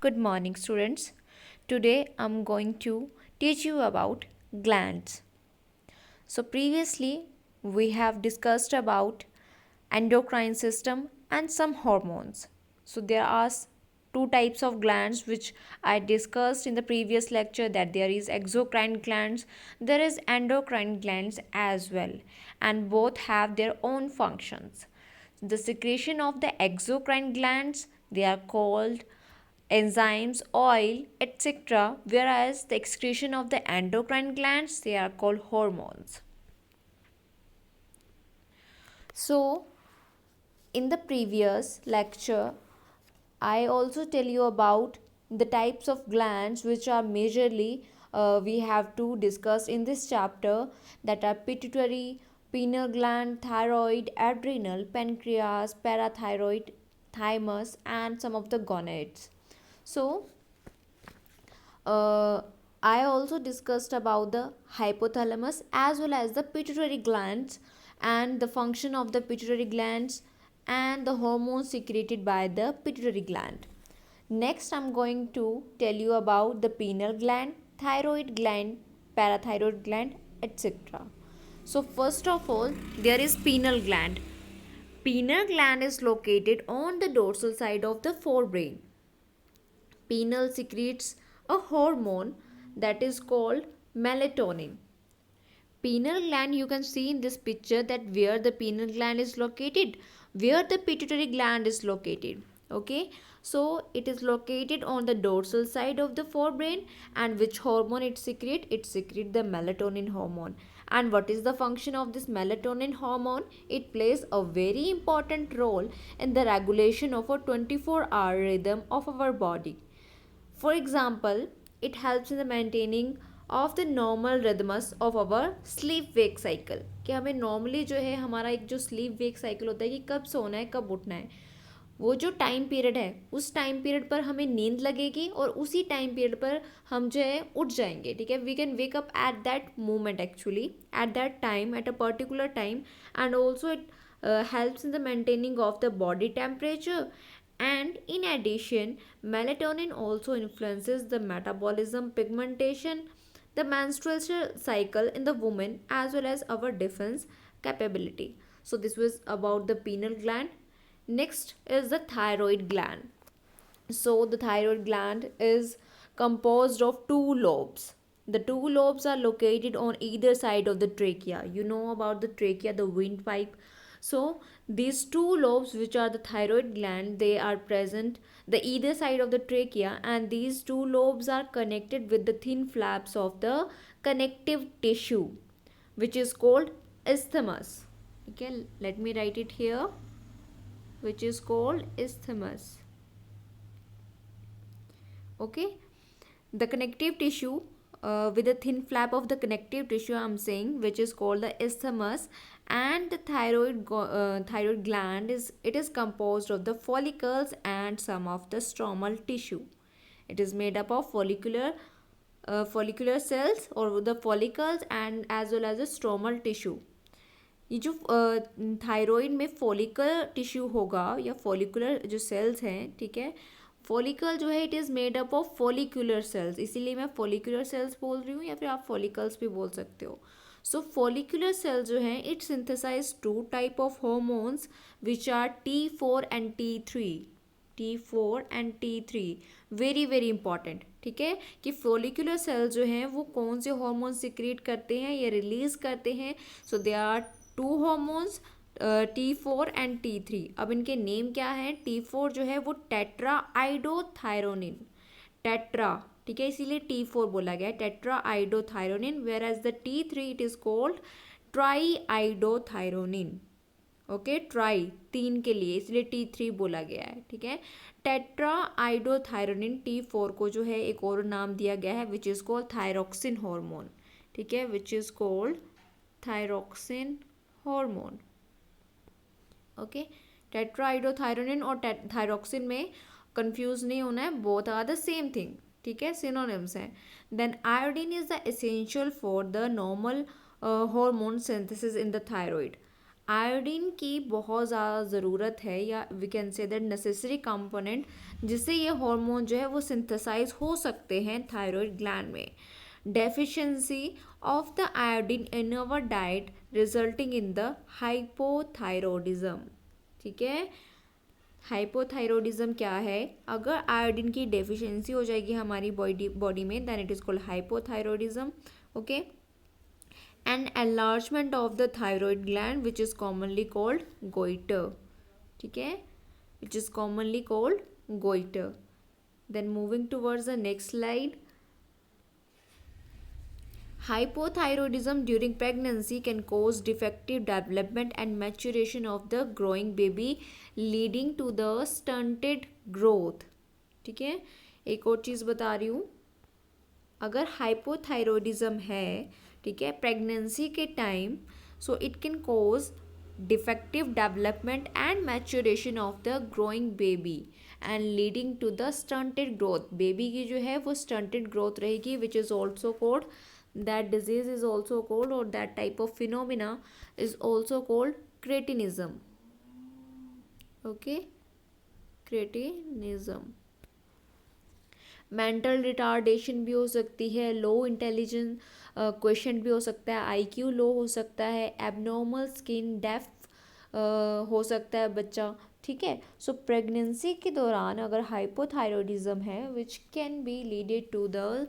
Good morning, students. Today I'm going to teach you about glands. So previously we have discussed about endocrine system and some hormones. So there are two types of glands which I discussed in the previous lecture, that there is exocrine glands, there is endocrine glands as well, and both have their own functions. The secretion of the exocrine glands, they are called enzymes, oil, etc., whereas the excretion of the endocrine glands, they are called hormones. So in the previous lecture, I also tell you about the types of glands which are majorly we have to discuss in this chapter, that are pituitary, pineal gland, thyroid, adrenal, pancreas, parathyroid, thymus, and some of the gonads. So uh, I also discussed about the hypothalamus as well as the pituitary glands and the function of the pituitary glands and the hormones secreted by the pituitary gland. Next, I'm going to tell you about the pineal gland, thyroid gland, parathyroid gland, etc. So, first of all, there is pineal gland. Pineal gland is located on the dorsal side of the forebrain. Pineal secretes a hormone that is called melatonin. Pineal gland, you can see in this picture that where the pineal gland is located, where the pituitary gland is located. Okay, so it is located on the dorsal side of the forebrain, and which hormone it secrete the melatonin hormone. And what is the function of this melatonin hormone? It plays a very important role in the regulation of a 24-hour rhythm of our body. For example, it helps in the maintaining of the normal rhythms of our sleep wake cycle, कि हमें normally जो है हमारा एक जो sleep wake cycle होता है कि कब सोना है कब उठना है, वो जो टाइम पीरियड है उस टाइम पीरियड पर हमें नींद लगेगी और उसी टाइम पीरियड पर हम जो है उठ जाएंगे. ठीक है, we can wake up at that moment, actually at that time, at a particular time. And also it helps in the maintaining of the body temperature. And in addition, melatonin also influences the metabolism, pigmentation, the menstrual cycle in the woman, as well as our defense capability. So this was about the pineal gland. Next is the thyroid gland. So the thyroid gland is composed of two lobes. The two lobes are located on either side of the trachea. You know about the trachea, the windpipe. So these two lobes, which are the thyroid gland, they are present the either side of the trachea, and these two lobes are connected with the thin flaps of the connective tissue, which is called isthmus. Okay, let me write it here, which is called isthmus. Okay, the connective tissue, with a thin flap of the connective tissue, I'm saying, which is called the isthmus. And the thyroid gland is composed of the follicles and some of the stromal tissue. It is made up of follicular cells or the follicles and as well as the stromal tissue. ये जो thyroid में follicle tissue होगा या follicular जो sales हैं, ठीक है, follicle जो है it is made up of follicular cells, इसीलिए मैं फॉलिकुलर सेल्स बोल रही हूँ, या फिर आप फॉलिकल्स भी बोल सकते हो. सो फॉलिकुलर सेल जो है it synthesize two type of hormones which are T4 and T3. T4 and T3 very very important. ठीक है, कि फॉलिकुलर सेल जो हैं वो कौन से हार्मोन सिक्रिएट करते हैं या रिलीज करते हैं. So they are two hormones, T4 and T3. अब इनके नेम क्या है? T4 जो है वो टेट्रा आइडोथायरोनिन, टेट्रा, ठीक है, इसीलिए T4 बोला गया है, tetra iodothyronine. Whereas the T3 it is called tri iodothyronine. Okay, tri तीन के लिए, इसलिए T3 बोला गया है. ठीक है, टेट्रा आइडोथायरोनिन T4 को जो है एक और नाम दिया गया है which is called thyroxine hormone. ठीक है, which is called thyroxine hormone. Okay, tetraiodothyronine और थायरोक्सिन में कंफ्यूज नहीं होना है, both are the same thing. ठीक है, सिनोनिम्स हैं. Then iodine is the essential for the normal hormone synthesis in the thyroid. Iodine की बहुत ज़्यादा ज़रूरत है, या we can say that necessary component, जिससे ये हार्मोन जो है वो सिंथेसाइज हो सकते हैं थायराइड ग्लैंड में. Deficiency of the iodine in our diet resulting in the hypothyroidism. ठीक है, हाइपोथायरॉयडिज्म क्या है? अगर आयोडीन की डेफिशिएंसी हो जाएगी हमारी बॉडी में, then it is called hypothyroidism. Okay, an enlargement of the thyroid gland which is commonly called goitre. ठीक है, which is commonly called goitre. Then moving towards the next slide. Hypothyroidism during pregnancy can cause defective development and maturation of the growing baby, leading to the stunted growth. ठीक है, एक और चीज़ बता रही हूँ. अगर हाइपोथायरॉयडिज्म है, ठीक है, प्रेगनेंसी के time, so it can cause defective development and maturation of the growing baby and leading to the stunted growth. Baby की जो है वो स्टंटेड ग्रोथ रहेगी, which is also called, that disease is also called, or that type of phenomena is also called cretinism. Okay, cretinism. Mental retardation भी हो सकती है, लो intelligence question भी हो सकता है, आईक्यू लो हो सकता है, एबनॉर्मल स्किन डेफ हो सकता है बच्चा. ठीक है, सो प्रेगनेंसी के दौरान अगर हाइपोथायरॉयडिज्म है, which can be leaded to the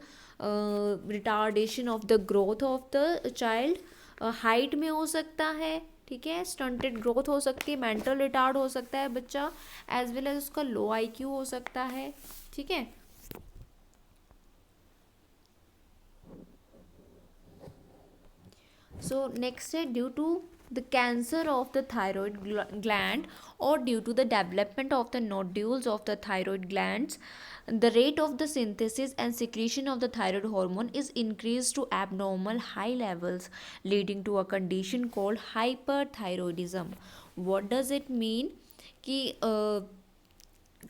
retardation of the growth of the child. Height में हो सकता है, ठीक है, स्टंटेड ग्रोथ हो सकती है, मेंटल रिटार्ड हो सकता है बच्चा, एज वेल एज उसका लो आईक्यू हो सकता है. ठीक है, so next है due to the cancer of the thyroid gland or due to the development of the nodules of the thyroid glands, the rate of the synthesis and secretion of the thyroid hormone is increased to abnormal high levels, leading to a condition called hyperthyroidism. What does it mean? कि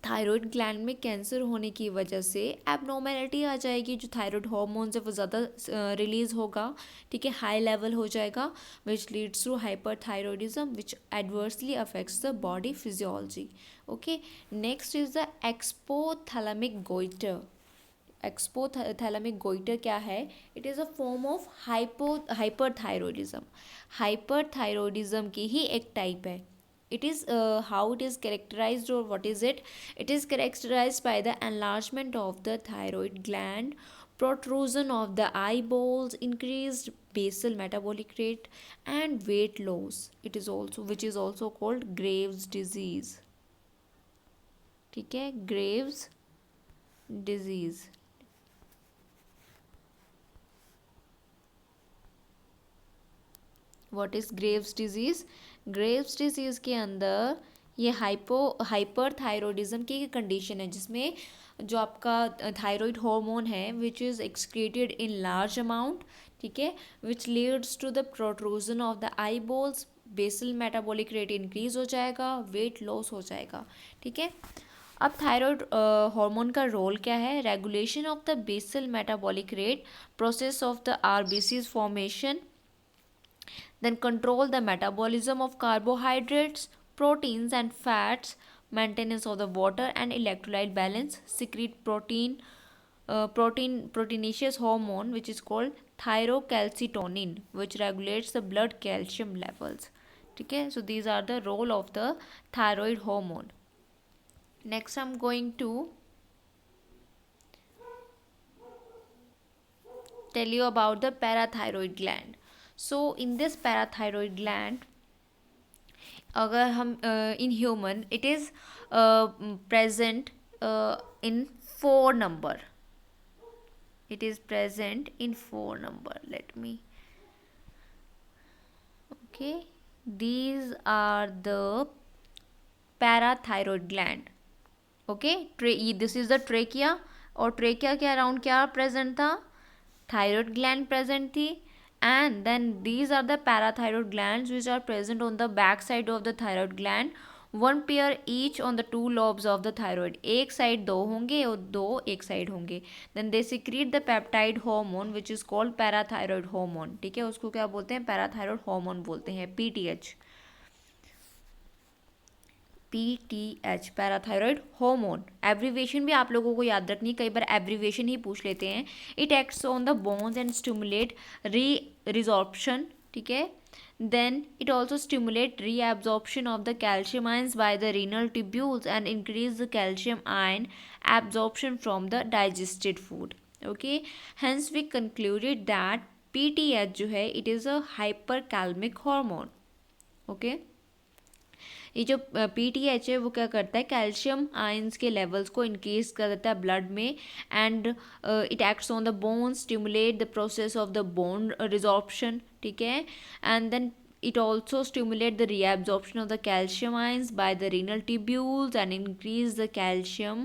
thyroid gland में cancer होने की वजह से abnormality आ जाएगी, जो thyroid hormones है वो ज़्यादा रिलीज़ होगा. ठीक है, हाई लेवल हो जाएगा, which leads to hyperthyroidism which adversely affects the body physiology. Okay, next is the exophthalmic goitre. Exophthalmic goitre क्या है? It is a form of hyperthyroidism. Hyperthyroidism की ही एक टाइप है. It is how it is characterized, or what is it? It is characterized by the enlargement of the thyroid gland, protrusion of the eyeballs, increased basal metabolic rate, and weight loss. It is also, which is also called Graves disease. ठीक है, Graves disease. What is Graves disease? Graves disease के अंदर ये hyperthyroidism की condition है, जिसमें जो आपका थायराइड हार्मोन है which is excreted in large amount. ठीक है, which leads to the protrusion of the eye balls, basal metabolic rate increase हो जाएगा, वेट लॉस हो जाएगा. ठीक है, अब थायराइड हार्मोन का रोल क्या है? Regulation of the basal metabolic rate, process of the RBCs formation, then control the metabolism of carbohydrates, proteins and fats, maintenance of the water and electrolyte balance, secrete proteinaceous hormone which is called thyrocalcitonin, which regulates the blood calcium levels. ठीक है, so these are the role of the thyroid hormone. Next I'm going to tell you about the parathyroid gland. So in this parathyroid gland, अगर हम in human it is present in 4 number. It is present in 4 number. Let me. Okay, these are the parathyroid gland. Okay, this is the trachea, और trachea के around क्या present था? Thyroid gland present थी. And then these are the parathyroid glands which are present on the back side of the thyroid gland, one pair each on the 2 lobes of the thyroid. एक side 2 होंगे और 2 एक side होंगे. Then they secrete the peptide hormone which is called parathyroid hormone. ठीक है, उसको क्या बोलते हैं? parathyroid hormone बोलते हैं, PTH. PTH parathyroid hormone. Abbreviation भी आप लोगों को याद रखनी है, कई बार एब्रीवेशन ही पूछ लेते हैं। It acts on the bones and stimulate resorption, ठीक है। Then it also stimulate reabsorption of the calcium ions by the renal tubules and increase the calcium ion absorption from the digested food. Okay, hence we concluded that PTH जो है it is a hypercalcaemic hormone. Okay, ये जो PTH है वो क्या करता है, calcium ions के लेवल्स को इंक्रीज कर देता है ब्लड में, and it acts on the bone, stimulate the process of the bone resorption, ठीक है। And then it also stimulate the reabsorption of the calcium ions by the renal tubules and increase the calcium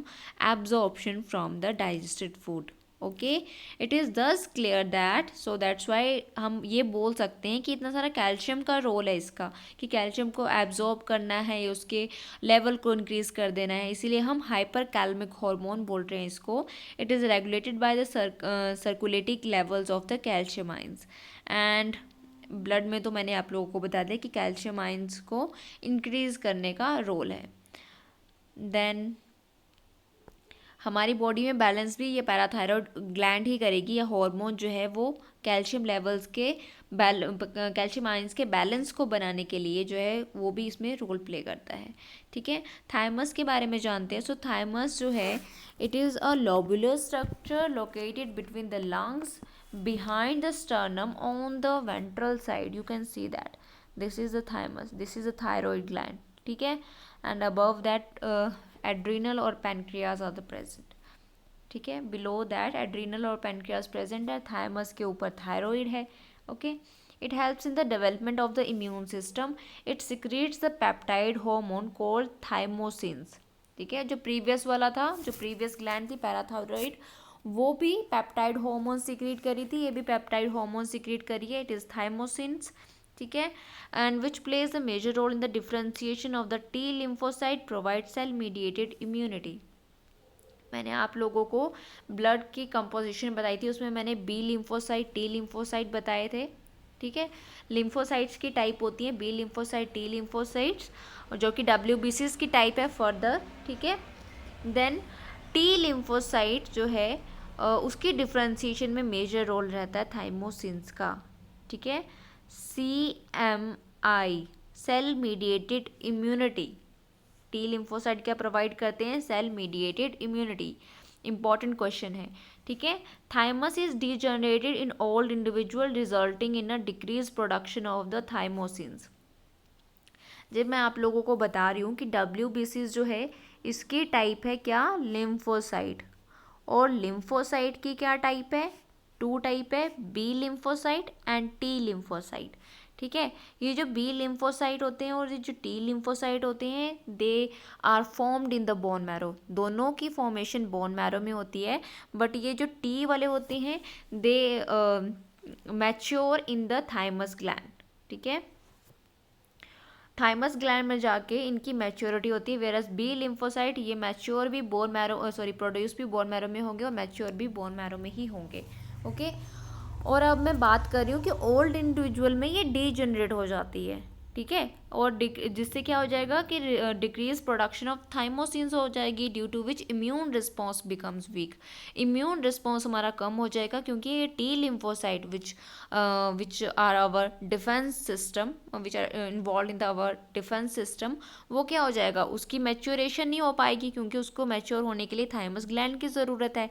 absorption from the digested food. Okay, it is thus clear that, so that's why हम ये बोल सकते हैं कि इतना सारा calcium का role है इसका, कि कैल्शियम को एब्जॉर्ब करना है, उसके लेवल को इंक्रीज कर देना है, इसीलिए हम हाइपर कैल्मिक हार्मोन बोल रहे हैं इसको। It is regulated by the circulating levels of the calcium ions. And blood में तो मैंने आप लोगों को बता दिया कि कैल्शियम आइंस को इंक्रीज करने का रोल है। देन हमारी बॉडी में बैलेंस भी ये पैराथायरॉयड ग्लैंड ही करेगी, या हार्मोन जो है वो कैल्शियम लेवल्स के कैल्शियम आयंस के बैलेंस को बनाने के लिए जो है वो भी इसमें रोल प्ले करता है, ठीक है। थाइमस के बारे में जानते हैं। सो थाइमस जो है it is a lobular structure located between the lungs behind the sternum on the ventral side. You can see that this is the thymus, this is the thyroid gland, ठीक है। and above that adrenal और pancreas are the present, ठीक है। below that adrenal और pancreas present है, thymus के ऊपर thyroid है। okay, it helps in the development of the immune system. It secretes the peptide hormone called thymosins, ठीक है। जो प्रीवियस वाला था, जो प्रीवियस ग्लैंड थी पैराथायरॉयड, वो भी पेप्टाइड हार्मोन सिक्रीट करी थी, ये भी पेप्टाइड हार्मोन सिक्रीट करी है, इट इज़ थाइमोसिन्स, ठीक है। And which plays a major role in the differentiation of the T lymphocyte, provide cell mediated immunity. मैंने आप लोगों को ब्लड की कंपोजिशन बताई थी, उसमें मैंने B लिम्फोसाइट, T लिम्फोसाइट बताए थे, ठीक है। लिम्फोसाइट्स की टाइप होती है B लिम्फोसाइट, T लिम्फोसाइट्स, जो कि WBCs की टाइप है फर्दर, ठीक है। देन T लिम्फोसाइट जो है उसकी डिफ्रेंशिएशन में मेजर रोल रहता है थाइमोसिन्स का, ठीक है। CMI, cell mediated immunity. T lymphocyte क्या प्रोवाइड करते हैं, cell mediated immunity. Important question है, ठीक है। Thymus is degenerated in old individual resulting in a decrease production of the thymosins. जब मैं आप लोगों को बता रही हूँ कि WBCs जो है इसकी टाइप है क्या, लिम्फोसाइट, और लिम्फोसाइट की क्या टाइप है, 2 टाइप है, B lymphocyte and T lymphocyte, ठीक है। ये जो B लिम्फोसाइट होते हैं और ये जो T लिम्फोसाइट होते हैं, they are formed in the bone marrow, दोनों की फॉर्मेशन बोन मैरो में होती है, बट ये जो T वाले होते हैं they mature in the thymus gland, ठीक है। थाइमस ग्लैंड में जाके इनकी मैच्योरिटी होती है, वेरस B लिम्फोसाइट ये मैच्योर भी बोन मैरो प्रोड्यूस भी बोन मैरो में होंगे और मैच्योर भी बोन मैरो में ही होंगे, ओके। और अब मैं बात कर रही हूँ कि ओल्ड इंडिविजुअल में ये डीजनरेट हो जाती है, ठीक है, और जिससे क्या हो जाएगा कि डिक्रीज प्रोडक्शन ऑफ थाइमोसिन्स हो जाएगी, due to which immune response becomes weak. Immune response हमारा कम हो जाएगा क्योंकि ये T lymphocyte which are our defence system, which are involve in the our defence system, वो क्या हो जाएगा, उसकी मैच्योरेशन नहीं हो पाएगी क्योंकि उसको मैच्योर होने के लिए थाइमस ग्लैंड की ज़रूरत है,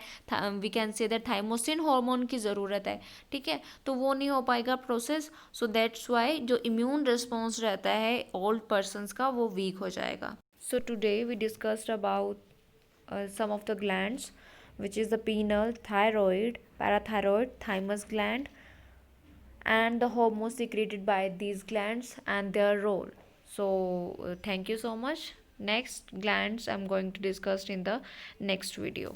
we can say that thymosin hormone की ज़रूरत है, ठीक है। तो वो नहीं हो पाएगा प्रोसेस, सो दैट्स वाई जो इम्यून रिस्पॉन्स रहता है ओल्ड पर्सन्स का वो वीक हो जाएगा। So today we discussed about some of the glands, which is the pineal, thyroid, parathyroid, thymus gland, and the hormones secreted by these glands and their role. So thank you so much. Next glands I'm going to discuss in the next video.